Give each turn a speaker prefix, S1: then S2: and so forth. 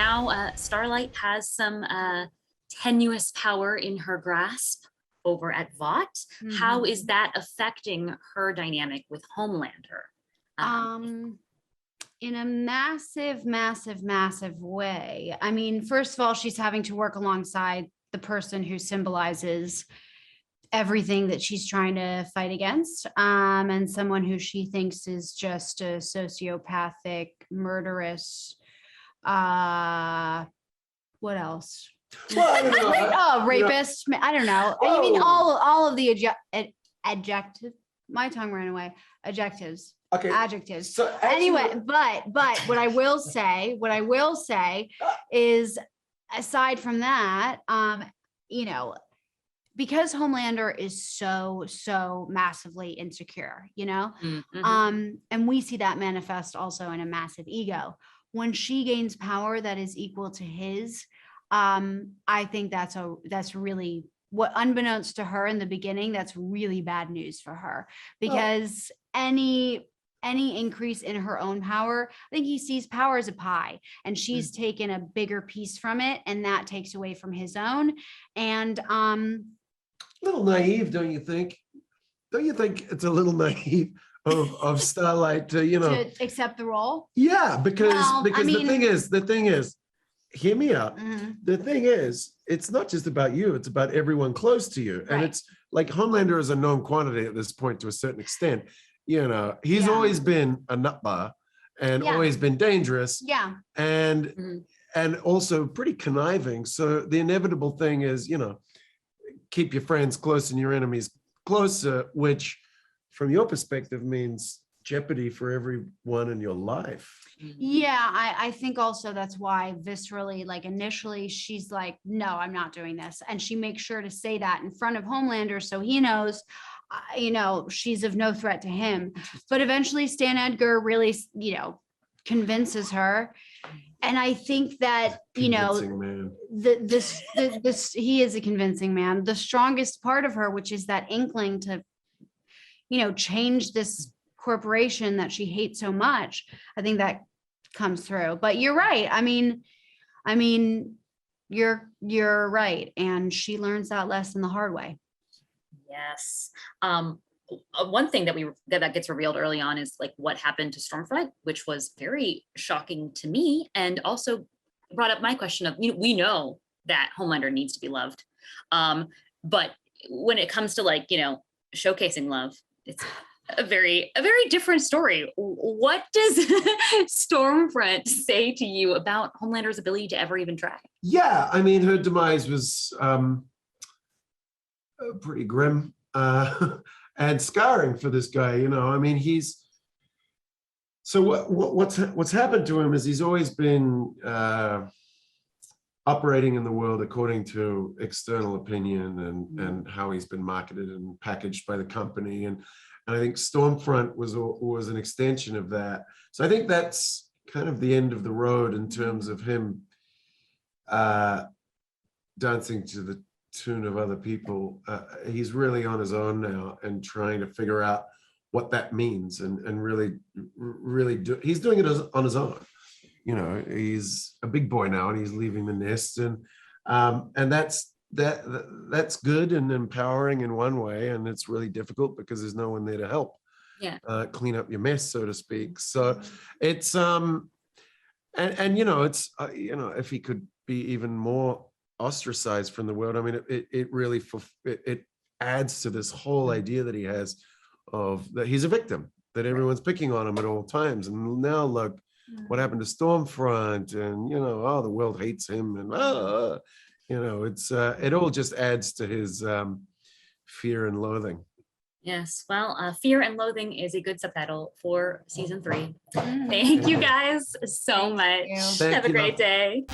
S1: now Starlight has some tenuous power in her grasp over at Vought. Mm-hmm. How is that affecting her dynamic with Homelander?
S2: In a massive, massive, massive way. I mean, first of all, she's having to work alongside the person who symbolizes everything that she's trying to fight against, and someone who she thinks is just a sociopathic, murderous, what else?
S3: Well, I don't know.
S2: Rapist. I don't know. Oh. I mean, all of the adjective. My tongue ran away. Adjectives.
S3: Okay.
S2: Adjectives.
S3: So
S2: anyway, but what I will say is, aside from that, because Homelander is so massively insecure, mm-hmm. And we see that manifest also in a massive ego. When she gains power that is equal to his, I think that's really what, unbeknownst to her in the beginning, that's really bad news for her, because any increase in her own power, I think he sees power as a pie, and she's taken a bigger piece from it, and that takes away from his own. And
S3: a little naive, don't you think? Don't you think it's a little naive of Starlight to
S2: accept the role?
S3: Yeah, because the thing is, hear me out. Mm-hmm. The thing is, it's not just about you, it's about everyone close to you. Right. And it's like Homelander is a known quantity at this point to a certain extent. He's always been a nutbar and always been dangerous.
S2: Yeah.
S3: And also pretty conniving. So the inevitable thing is, keep your friends close and your enemies closer, which from your perspective means jeopardy for everyone in your life.
S2: Yeah, I think also that's why viscerally, like initially, she's like, no, I'm not doing this. And she makes sure to say that in front of Homelander, so he knows, she's of no threat to him. But eventually Stan Edgar really, convinces her. And I think that,
S3: man.
S2: this he is a convincing man. The strongest part of her, which is that inkling to, change this corporation that she hates so much, I think that comes through. But you're right. I mean, you're right. And she learns that lesson the hard way.
S1: Yes. One thing that gets revealed early on is like what happened to Stormfront, which was very shocking to me, and also brought up my question of, we know that Homelander needs to be loved, but when it comes to showcasing love, it's a very different story. What does Stormfront say to you about Homelander's ability to ever even try?
S3: Yeah, I mean, her demise was pretty grim and scarring for this guy. I mean, he's so what's happened to him is he's always been operating in the world according to external opinion and how he's been marketed and packaged by the company. And I think Stormfront was an extension of that. So I think that's kind of the end of the road in terms of him dancing to the tune of other people. He's really on his own now and trying to figure out what that means and really he's doing it on his own. He's a big boy now and he's leaving the nest, and that's good and empowering in one way, and it's really difficult because there's no one there to help clean up your mess, so to speak. So it's it's if he could be even more ostracized from the world, I mean, it really it adds to this whole idea that he has of that he's a victim, that everyone's picking on him at all times. And now look what happened to Stormfront, and the world hates him, and it's it all just adds to his fear and loathing.
S1: Yes, well, Fear and Loathing is a good subtitle for season 3. Thank you guys so much. Have a great day.